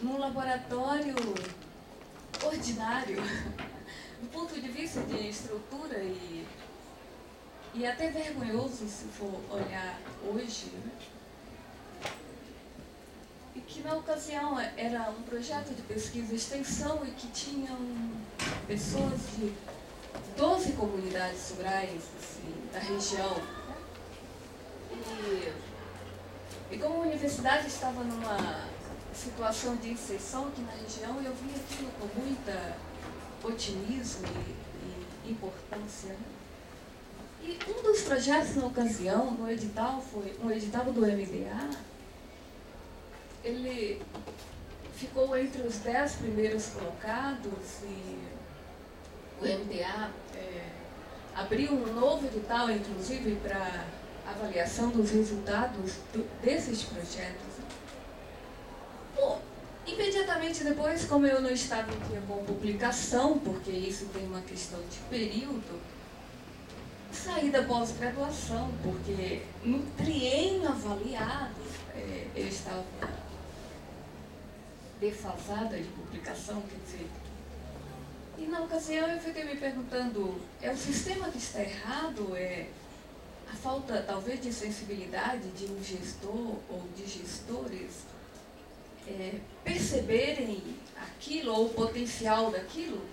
num laboratório ordinário, do ponto de vista de estrutura e até vergonhoso se for olhar hoje, né? E que na ocasião era um projeto de pesquisa e extensão e que tinham pessoas de 12 comunidades rurais assim, da região. E como a universidade estava numa situação de inserção aqui na região, eu vi aquilo com muita otimismo e importância. E um dos projetos na ocasião, no edital, foi um edital do MDA. Ele ficou entre os 10 primeiros colocados e o MDA abriu um novo edital, inclusive, para avaliação dos resultados desses projetos. Bom, imediatamente depois, como eu não estava em dia com publicação, porque isso tem uma questão de período, saí da pós-graduação, porque no triênio avaliado eu estava defasada de publicação, quer dizer. E na ocasião eu fiquei me perguntando, é o sistema que está errado? É a falta, talvez, de sensibilidade de um gestor ou de gestores perceberem aquilo, ou o potencial daquilo,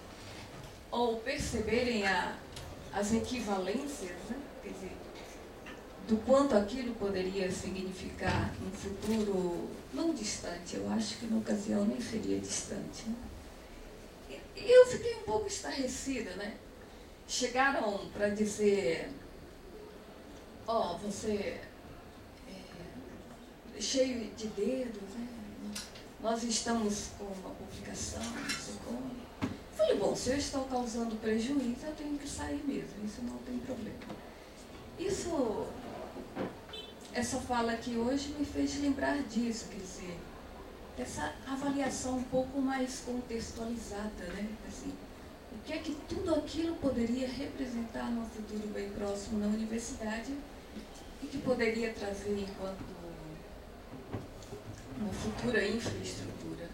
ou perceberem as equivalências, né? Quer dizer, do quanto aquilo poderia significar um futuro não distante. Eu acho que na ocasião nem seria distante. Né? E eu fiquei um pouco estarrecida, né? Chegaram para dizer, você é cheio de dedos, né? Nós estamos com uma publicação, não sei como. Falei, bom, se eu estou causando prejuízo, eu tenho que sair mesmo, isso não tem problema. Essa fala aqui hoje me fez lembrar disso, quer dizer, essa avaliação um pouco mais contextualizada, né? Assim, o que é que tudo aquilo poderia representar num futuro bem próximo na universidade e que poderia trazer enquanto uma futura infraestrutura.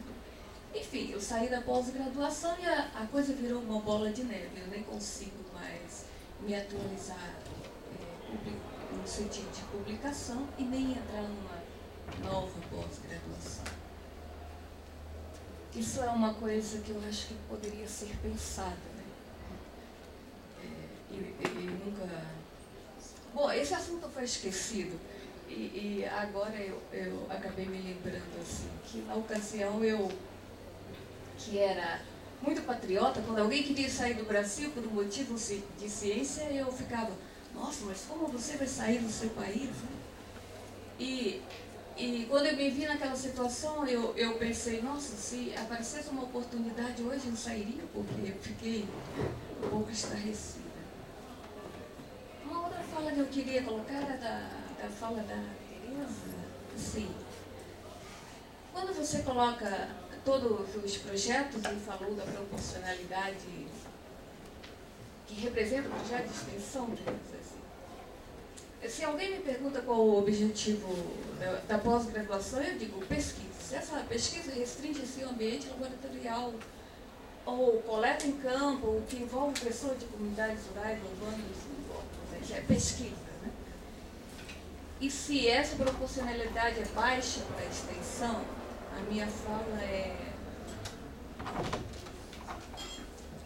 Enfim, eu saí da pós-graduação e a coisa virou uma bola de neve. Eu nem consigo mais me atualizar no sentido de publicação e nem entrar numa nova pós-graduação. Isso é uma coisa que eu acho que poderia ser pensada, né? E nunca... Bom, esse assunto foi esquecido. E agora eu acabei me lembrando assim, que na ocasião que era muito patriota, quando alguém queria sair do Brasil por um motivo de ciência, eu ficava, nossa, mas como você vai sair do seu país? Né? E quando eu me vi naquela situação, eu pensei, nossa, se aparecesse uma oportunidade hoje eu sairia, porque eu fiquei um pouco estarrecida. Uma outra fala que eu queria colocar era da fala da Tereza, assim, quando você coloca todos os projetos e falou da proporcionalidade que representa o projeto de extensão, assim, se alguém me pergunta qual o objetivo da pós-graduação, eu digo pesquisa. Se essa pesquisa restringe-se ao ambiente laboratorial ou coleta em campo, ou que envolve pessoas de comunidades rurais, urbanas, é pesquisa. E se essa proporcionalidade é baixa para a extensão, a minha fala é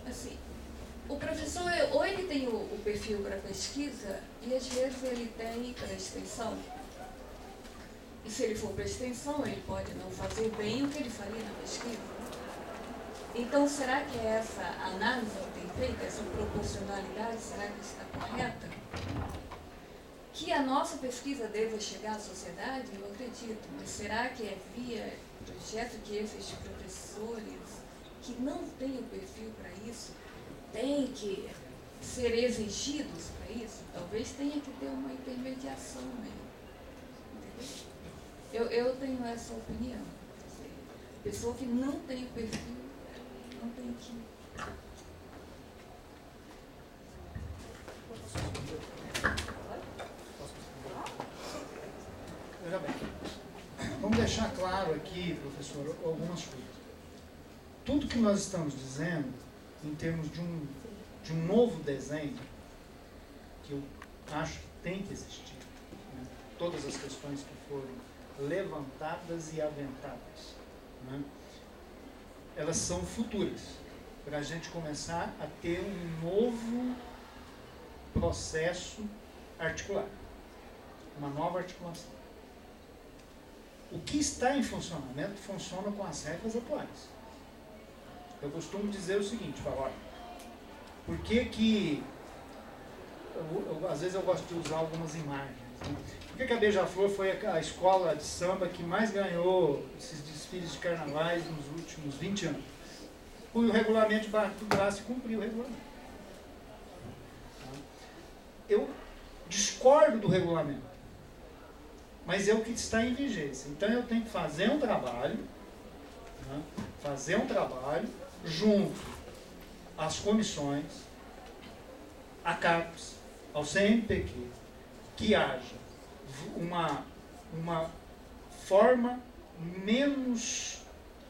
assim, o professor, ou ele tem o perfil para pesquisa, e às vezes ele tem para extensão. E se ele for para extensão, ele pode não fazer bem o que ele faria na pesquisa. Então, será que essa análise que tem feito, essa proporcionalidade, será que está correta? Que a nossa pesquisa deva chegar à sociedade, eu acredito, mas será que é via projeto que esses professores que não têm o perfil para isso têm que ser exigidos para isso? Talvez tenha que ter uma intermediação, né? Entendeu? Eu tenho essa opinião. Pessoa que não tem o perfil, não tem que... Veja bem, vamos deixar claro claro aqui, professor, algumas coisas. Tudo que nós estamos dizendo, em termos de um novo desenho, que eu acho que tem que existir, né? Todas as questões que foram levantadas e aventadas, né? Elas são futuras, para a gente começar a ter um novo processo articular, uma nova articulação. O que está em funcionamento funciona com as regras atuais. Eu costumo dizer o seguinte, olha, por que às vezes eu gosto de usar algumas imagens, né? Por que a Beija-Flor foi a escola de samba que mais ganhou esses desfiles de carnavais nos últimos 20 anos? O regulamento de Barra do Braço cumpriu o regulamento. Eu discordo do regulamento, mas é o que está em vigência. Então eu tenho que fazer um trabalho, né? Junto às comissões, à CAPES, ao CNPq, que haja uma forma menos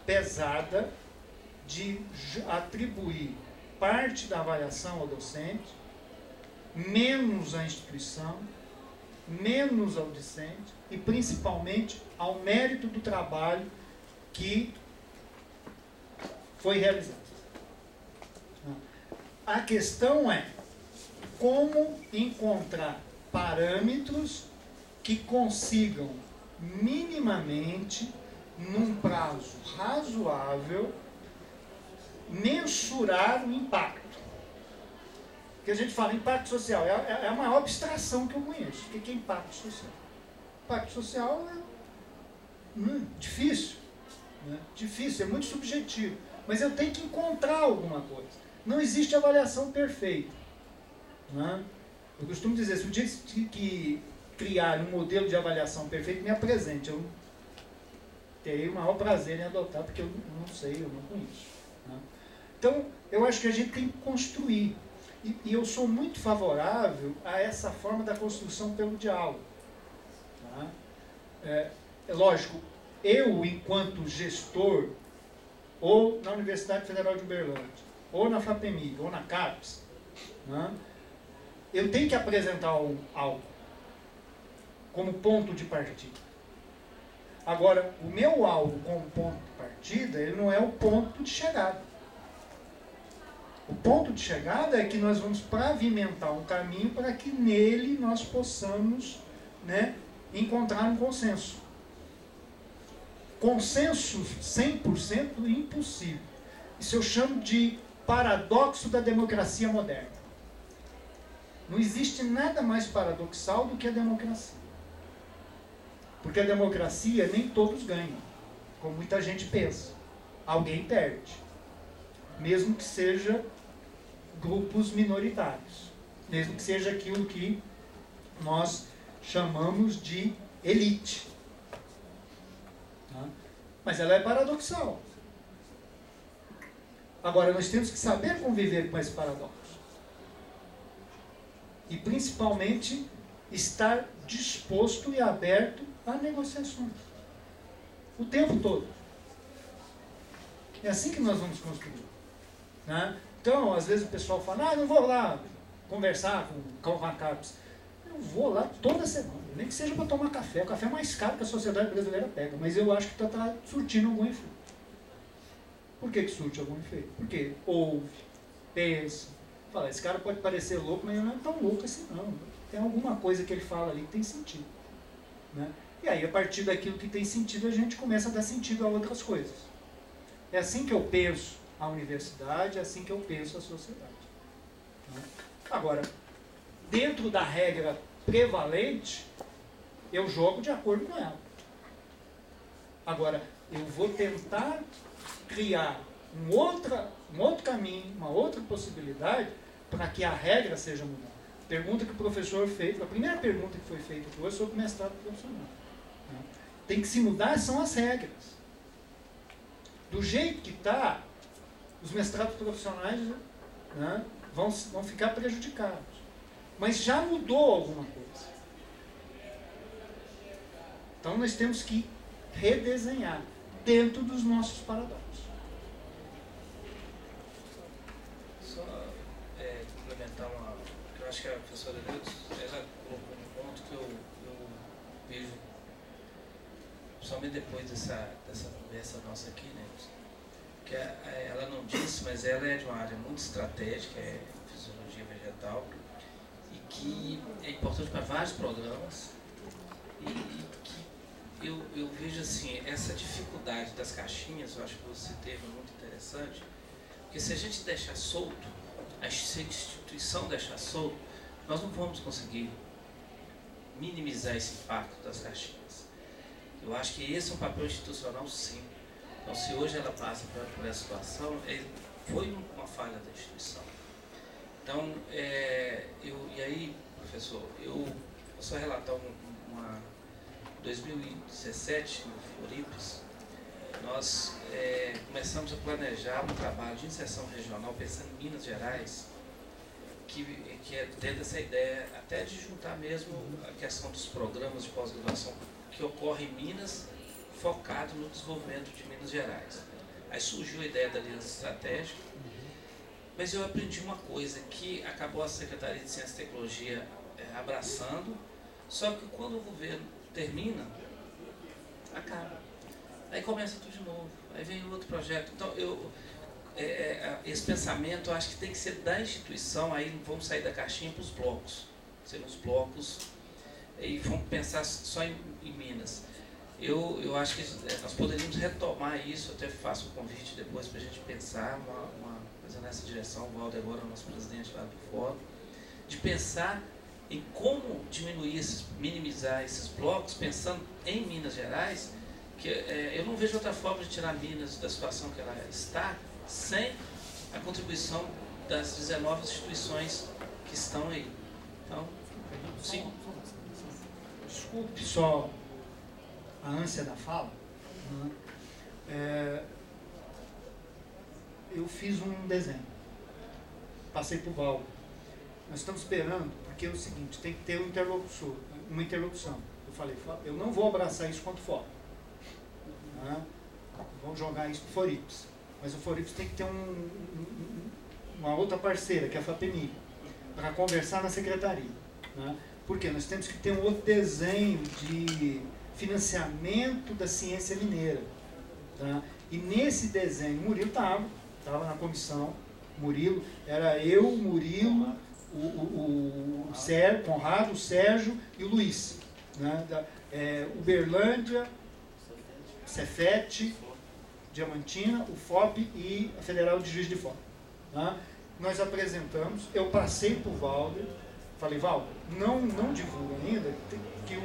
pesada de atribuir parte da avaliação ao docente, menos à instituição, menos ao discente e principalmente ao mérito do trabalho que foi realizado. A questão é como encontrar parâmetros que consigam minimamente, num prazo razoável, mensurar o impacto. Porque a gente fala impacto social, é a maior abstração que eu conheço. O que é impacto social? Impacto social é difícil, né? Difícil, é muito subjetivo. Mas eu tenho que encontrar alguma coisa. Não existe avaliação perfeita, né? Eu costumo dizer, se o dia que criar um modelo de avaliação perfeito, me apresente. Eu terei o maior prazer em adotar, porque eu não sei, eu não conheço, né? Então, eu acho que a gente tem que construir. E eu sou muito favorável a essa forma da construção pelo diálogo. Tá? É lógico, eu, enquanto gestor, ou na Universidade Federal de Uberlândia, ou na FAPEMIG, ou na CAPES, né, eu tenho que apresentar algo como ponto de partida. Agora, o meu algo como ponto de partida, ele não é o ponto de chegada. O ponto de chegada é que nós vamos pavimentar um caminho para que nele nós possamos, né, encontrar um consenso. Consenso 100% impossível. Isso eu chamo de paradoxo da democracia moderna. Não existe nada mais paradoxal do que a democracia. Porque a democracia nem todos ganham, como muita gente pensa. Alguém perde. Mesmo que seja grupos minoritários. Mesmo que seja aquilo que nós chamamos de elite. Mas ela é paradoxal. Agora, nós temos que saber conviver com esse paradoxo. E, principalmente, estar disposto e aberto a negociações. O tempo todo. É assim que nós vamos construir. Né? Então, às vezes o pessoal fala, não vou lá conversar com a CAPES. Eu vou lá toda semana, nem que seja para tomar café. O café é mais caro que a sociedade brasileira pega, mas eu acho que está surtindo algum efeito. Por que surte algum efeito? Porque ouve, pensa, fala, esse cara pode parecer louco, mas ele não é tão louco assim não. Tem alguma coisa que ele fala ali que tem sentido. Né? E aí, a partir daquilo que tem sentido, a gente começa a dar sentido a outras coisas. É assim que eu penso a universidade, é assim que eu penso a sociedade. Né? Agora, dentro da regra prevalente, eu jogo de acordo com ela. Agora, eu vou tentar criar um outro caminho, uma outra possibilidade para que a regra seja mudada. Pergunta que o professor fez, a primeira pergunta que foi feita foi sobre o mestrado profissional. Né? Tem que se mudar são as regras. Do jeito que está, os mestrados profissionais, né, vão ficar prejudicados. Mas já mudou alguma coisa. Então nós temos que redesenhar dentro dos nossos paradigmas. Só complementar eu acho que a professora Neudes, ela colocou um ponto que eu vejo, principalmente depois dessa conversa nossa aqui, né? Que ela não disse, mas ela é de uma área muito estratégica, é fisiologia vegetal, e que é importante para vários programas, e que eu vejo assim, essa dificuldade das caixinhas, eu acho que você teve muito interessante, porque se a gente deixar solto, se a instituição deixar solto, nós não vamos conseguir minimizar esse impacto das caixinhas. Eu acho que esse é um papel institucional, sim. Então, se hoje ela passa por essa situação, foi uma falha da instituição. Então, e aí, professor, eu vou só relatar em 2017, no Floripes, nós começamos a planejar um trabalho de inserção regional pensando em Minas Gerais, que é dentro dessa ideia até de juntar mesmo a questão dos programas de pós-graduação que ocorrem em Minas, focado no desenvolvimento de Minas Gerais. Aí surgiu a ideia da aliança estratégica, mas eu aprendi uma coisa que acabou a Secretaria de Ciência e Tecnologia abraçando, só que quando o governo termina, acaba. Aí começa tudo de novo, aí vem outro projeto. Então, esse pensamento eu acho que tem que ser da instituição, aí vamos sair da caixinha para os blocos. Serão os blocos, e vamos pensar só em Minas. Eu acho que nós poderíamos retomar isso, até faço o convite depois para a gente pensar uma coisa nessa direção. O Walter agora é o nosso presidente lá do fórum, de pensar em como diminuir, minimizar esses blocos, pensando em Minas Gerais, que eu não vejo outra forma de tirar Minas da situação que ela está, sem a contribuição das 19 instituições que estão aí. Então, sim. Desculpe só a ânsia da fala. Eu fiz um desenho, passei para o Val. Nós estamos esperando, porque é o seguinte, tem que ter uma interlocução. Eu falei, eu não vou abraçar isso quanto fora. Vamos jogar isso para o Floripes. Mas o Floripes tem que ter uma outra parceira, que é a FAPEMI, para conversar na secretaria. Porque nós temos que ter um outro desenho de financiamento da ciência mineira. E nesse desenho, Murilo estava na comissão. Murilo, era eu, Murilo, o Sérgio, Conrado, o Sérgio e o Luiz. Uberlândia, Cefete, Diamantina, o FOP e a Federal de Juiz de Fora. Nós apresentamos, eu passei para o Walter, falei, Walter, não divulga ainda, que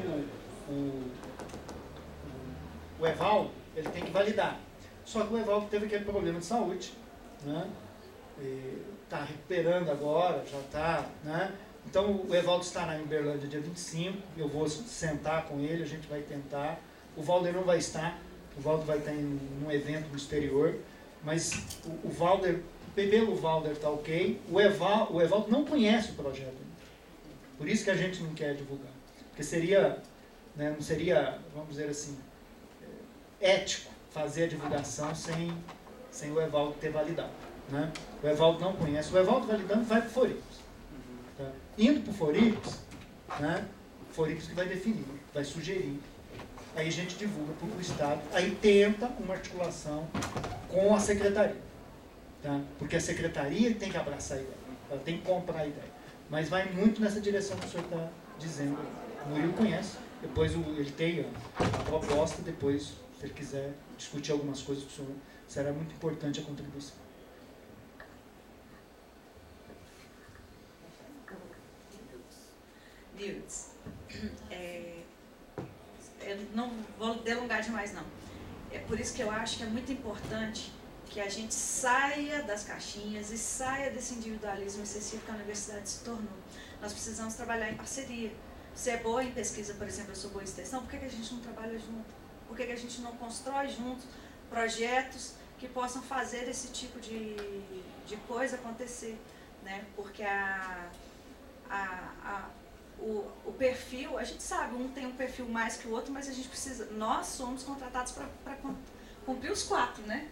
o Evaldo, ele tem que validar. Só que o Evaldo teve aquele problema de saúde, está recuperando agora, já está, Então o Evaldo estará em Uberlândia dia 25, eu vou sentar com ele, a gente vai tentar. O Walter não vai estar, o Walter vai estar em um evento no exterior, mas o Walter, pelo Walter está ok, o Evaldo não conhece o projeto, por isso que a gente não quer divulgar, porque seria, não seria, vamos dizer assim, ético fazer a divulgação sem o Evaldo ter validado. O Evaldo não conhece, o Evaldo validando vai para o Floripes. Indo para o Floripes, o Floripes que vai definir, vai sugerir. Aí a gente divulga para o Estado, aí tenta uma articulação com a Secretaria. Porque a Secretaria tem que abraçar a ideia, ela tem que comprar a ideia. Mas vai muito nessa direção que o senhor está dizendo. O Murilo conhece, depois ele tem a proposta, depois, se ele quiser discutir algumas coisas com o senhor, será muito importante a contribuição. Nildes, eu não vou delongar demais não. É por isso que eu acho que é muito importante que a gente saia das caixinhas e saia desse individualismo excessivo que a universidade se tornou. Nós precisamos trabalhar em parceria. Você é boa em pesquisa, por exemplo, eu sou boa em extensão, por que a gente não trabalha junto? Por que a gente não constrói juntos projetos que possam fazer esse tipo de coisa acontecer? Porque o perfil, a gente sabe, um tem um perfil mais que o outro, mas a gente precisa, nós somos contratados para cumprir os 4, né?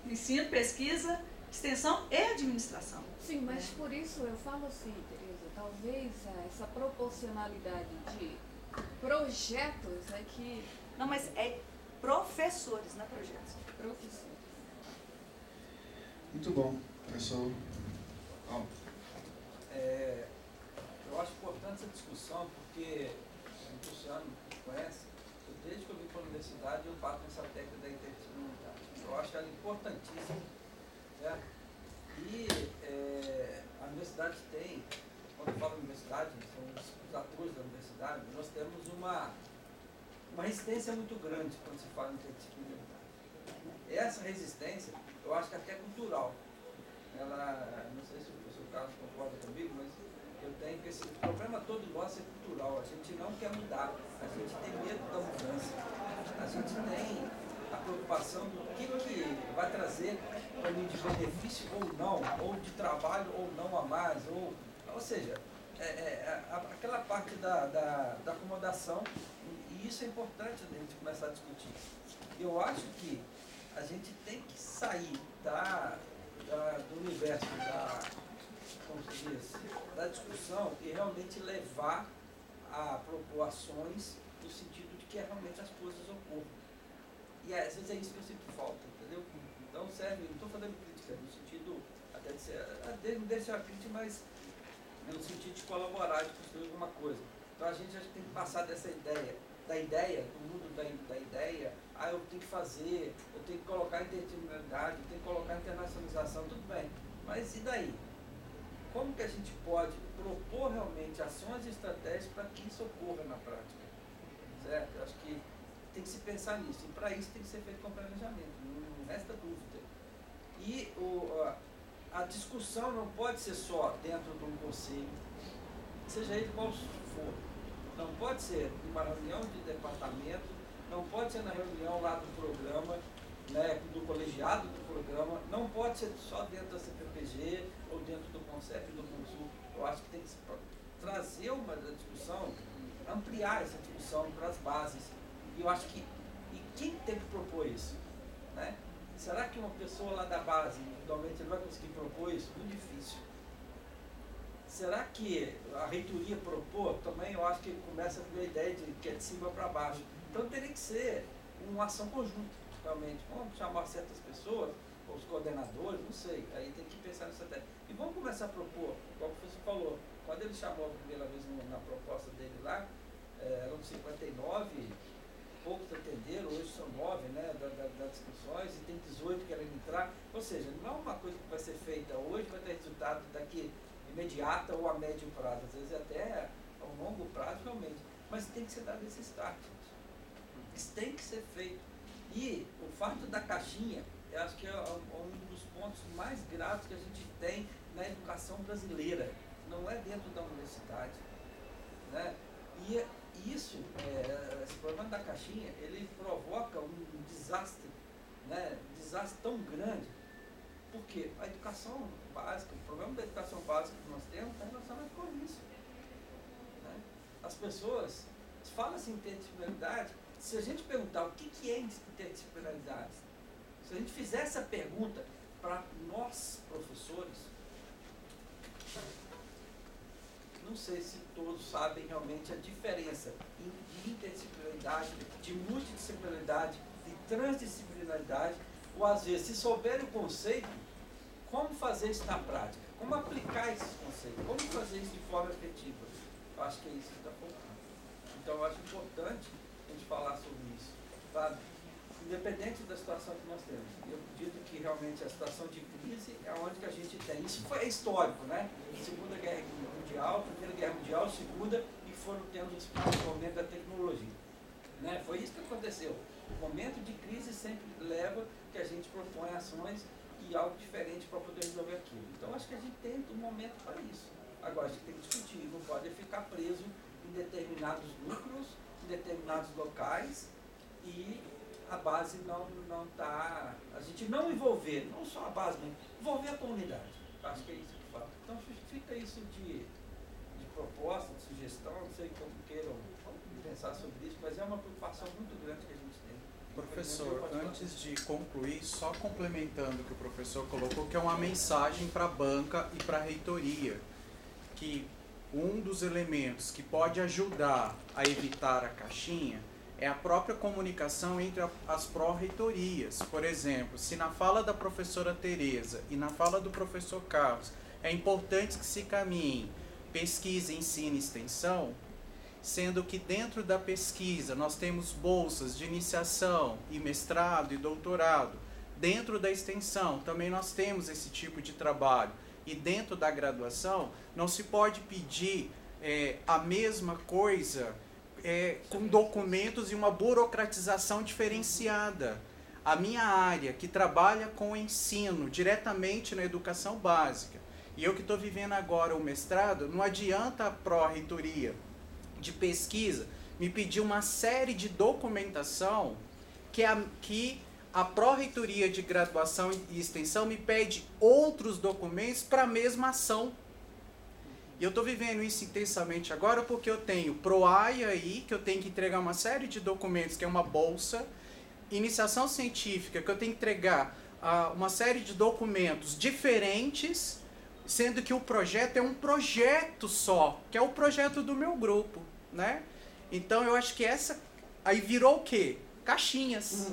Ensino, pesquisa, extensão e administração. Sim, mas por isso eu falo assim, Tereza, talvez essa proporcionalidade de projetos é que... Não, mas é professores, não é projetos. Professores. Muito bom, professor. Bom, eu acho importante essa discussão porque o Luciano conhece, desde que eu vim para a universidade eu bato nessa tecla da interdisciplinaridade. Eu acho ela importantíssima, certo? E a universidade tem, quando eu falo universidade, são os atores da universidade, nós temos uma resistência muito grande quando se fala em interdisciplinaridade. Essa resistência, eu acho que até é cultural. Ela, não sei se o professor Carlos concorda comigo, mas eu tenho que esse problema todo nosso é cultural. A gente não quer mudar, a gente tem medo da mudança. A gente tem a preocupação do que vai trazer para mim de benefício ou não, ou de trabalho ou não a mais, ou seja, aquela parte da acomodação, e isso é importante a gente começar a discutir. Eu acho que a gente tem que sair do universo da discussão e realmente levar a propor ações no sentido de que realmente as coisas ocorram. E às vezes é isso que eu sinto falta, entendeu? Então serve, não estou fazendo crítica, no sentido até de ser, não deixar crítica, mas no sentido de colaborar, de construir alguma coisa. Então a gente acho que tem que passar dessa ideia, do mundo da ideia, eu tenho que fazer, eu tenho que colocar interdisciplinaridade, eu tenho que colocar internacionalização, tudo bem. Mas e daí? Como que a gente pode propor realmente ações e estratégias para que isso ocorra na prática? Certo? Eu acho que tem que se pensar nisso. E para isso tem que ser feito com planejamento, não resta dúvida. E a discussão não pode ser só dentro de um conselho, seja ele qual for. Não pode ser numa reunião de departamento, não pode ser na reunião lá do programa, né, do colegiado do programa, não pode ser só dentro da CPPG ou dentro do CONCEP e do CONSUL. Eu acho que tem que trazer uma discussão, ampliar essa discussão para as bases. E eu acho que, e quem tem que propor isso? Né? Será que uma pessoa lá da base, individualmente, ele vai conseguir propor isso? Muito difícil. Será que a reitoria propor? Também eu acho que começa com a ideia de que é de cima para baixo. Então teria que ser uma ação conjunta, realmente. Vamos chamar certas pessoas, os coordenadores, não sei. Aí tem que pensar nessa ideia. E vamos começar a propor, como o professor falou, quando ele chamou a primeira vez na proposta dele lá, eram 59, poucos atenderam, hoje são 9, né, das inscrições, e tem 18 querendo entrar. Ou seja, não é uma coisa que vai ser feita hoje, vai ter resultado daqui imediata ou a médio prazo, às vezes até a um longo prazo realmente. Mas tem que ser dado esse start. Isso tem que ser feito. E o fato da caixinha, eu acho que é um dos pontos mais graves que a gente tem na educação brasileira. Não é dentro da universidade. Né? E isso, esse problema da caixinha, ele provoca um desastre, né? Um desastre tão grande. Porque a educação básica, o problema da educação básica que nós temos está relacionado com isso. Né? As pessoas falam assim interdisciplinaridade. Se a gente perguntar o que é interdisciplinaridade, se a gente fizer essa pergunta para nós, professores, não sei se todos sabem realmente a diferença de interdisciplinaridade, de multidisciplinaridade, de transdisciplinaridade, ou às vezes, se souberem o conceito, como fazer isso na prática, como aplicar esses conceitos, como fazer isso de forma efetiva. Eu acho que é isso que está faltando. Então, eu acho importante a gente falar sobre isso, sabe? Independente da situação que nós temos. Eu acredito que realmente a situação de crise é onde que a gente tem. Isso foi histórico, né? Segunda Guerra Mundial, Primeira Guerra Mundial, Segunda, e foram tendo os momentos da tecnologia. Né? Foi isso que aconteceu. O momento de crise sempre leva que a gente propõe ações e algo diferente para poder resolver aquilo. Então, acho que a gente tem um momento para isso. Agora, a gente tem que discutir, não pode ficar preso em determinados núcleos, em determinados locais, e a base não está... A gente não envolver, não só a base, mas envolver a comunidade. Acho que é isso que falta. Então, fica isso de proposta, de sugestão, não sei como queiram pensar sobre isso, mas é uma preocupação muito grande que a gente tem. Professor, antes de concluir, só complementando o que o professor colocou, que é uma mensagem para a banca e para a reitoria, que um dos elementos que pode ajudar a evitar a caixinha é a própria comunicação entre as pró-reitorias. Por exemplo, se na fala da professora Tereza e na fala do professor Carlos é importante que se caminhe pesquisa, ensino e extensão, sendo que dentro da pesquisa nós temos bolsas de iniciação e mestrado e doutorado. Dentro da extensão também nós temos esse tipo de trabalho. E dentro da graduação não se pode pedir a mesma coisa com documentos e uma burocratização diferenciada. A minha área, que trabalha com o ensino diretamente na educação básica, e eu que estou vivendo agora o mestrado, não adianta a pró-reitoria de pesquisa me pedir uma série de documentação que a pró-reitoria de graduação e extensão me pede outros documentos para a mesma ação. E eu estou vivendo isso intensamente agora porque eu tenho PROAI aí, que eu tenho que entregar uma série de documentos, que é uma bolsa, iniciação científica, que eu tenho que entregar uma série de documentos diferentes, sendo que o projeto é um projeto só, que é o projeto do meu grupo, né? Então eu acho que aí virou o quê? Caixinhas.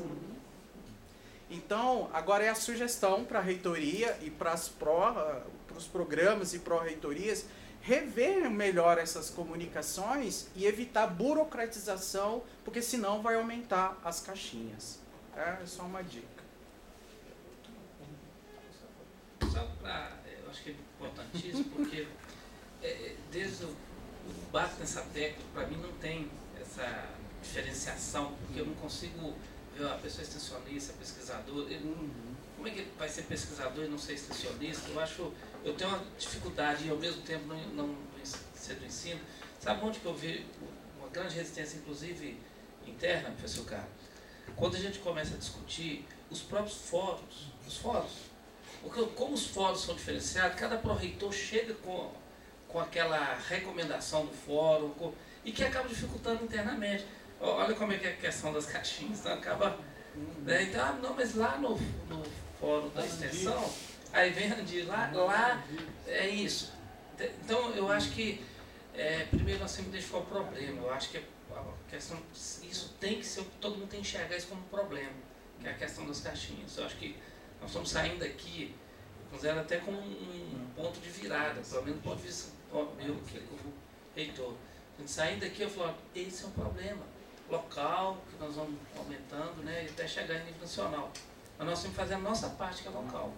Então, agora é a sugestão para a reitoria e para os programas e pró-reitorias rever melhor essas comunicações e evitar burocratização, porque senão vai aumentar as caixinhas. É só uma dica. Só para, eu acho que é importantíssimo, porque desde o bato nessa tecla, para mim não tem essa diferenciação, porque eu não consigo ver a pessoa extensionista, pesquisador. Como é que ele vai ser pesquisador e não ser extensionista? Eu tenho uma dificuldade e ao mesmo tempo não ser do ensino. Sabe onde que eu vi uma grande resistência, inclusive interna, professor Carlos? Quando a gente começa a discutir os próprios fóruns, como os fóruns são diferenciados, cada pró-reitor chega com aquela recomendação do fórum e que acaba dificultando internamente. Olha como é que é a questão das caixinhas, então acaba... Né? Então, não, mas lá no fórum da extensão, aí vem Andir, lá é isso. Então, eu acho que, primeiro nós temos que identificar o problema. Eu acho que a questão, isso tem que ser, todo mundo tem que enxergar isso como um problema, que é a questão das caixinhas. Eu acho que nós estamos saindo daqui, considero até como um ponto de virada, pelo menos do ponto de vista meu, que como reitor. A gente saindo daqui, eu falo, esse é um problema local, que nós vamos aumentando, né, e até chegar em nível nacional. Mas nós temos que fazer a nossa parte, que é local.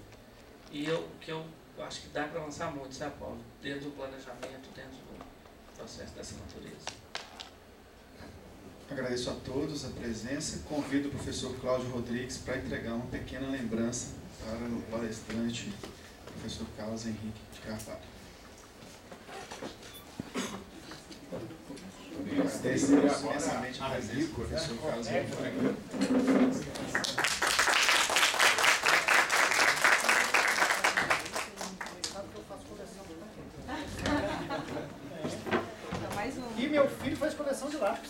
E que eu acho que dá para avançar muito, sabe, Paulo? Dentro do planejamento, dentro do processo dessa natureza. Agradeço a todos a presença. Convido o professor Cláudio Rodrigues para entregar uma pequena lembrança para o palestrante, professor Carlos Henrique de Carvalho. Agradeço imensamente a presença do professor Carlos Henrique. E meu filho faz coleção de lápis.